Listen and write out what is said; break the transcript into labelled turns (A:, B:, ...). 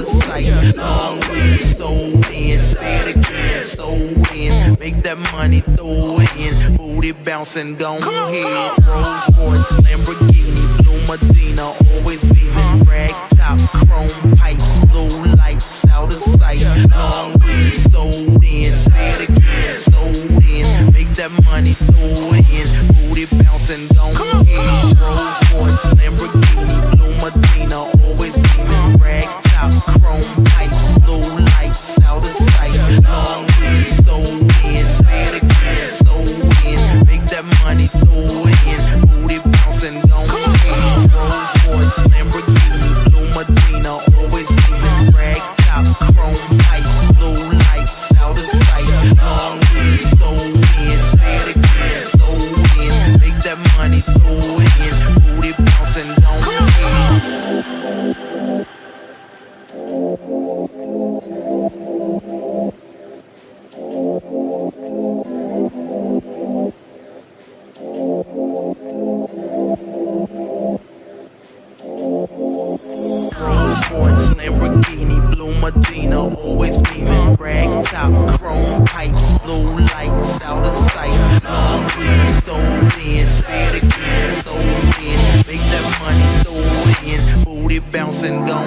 A: sight. Long weed, so in, say it again, so in. Make that money, throw it in. Booty bouncing, gon' hit. Rolls Royce, Lamborghini, Blue Medina, always beaming. Rag top, chrome pipes, blue lights, out of sight. Long weed, so in, say it again, so in. Make that money, throw it in. Booty bouncing, gon' hit. Rolls Royce, Lamborghini, Blue Medina, always beaming. Rag top, chrome pipes, blue lights, out of sight. Long weed, so in, say it again, so in. Make that money, throw it in. Booty bouncing, gon' hit. Rolls Royce, Lamborghini, Blue Medina, always beaming. Rag top, chrome pipes, blue lights, out of sight. Long weed, so in, say it again, so in. Make that money, throw it in. Booty bouncing, gon' hit. Lamborghini, Blue Medina, always beaming. Rag top, chrome pipes, blue lights, out of sight. Long weed, so in, say it again, so in. Make that money, throw it in. Booty bouncing, gon'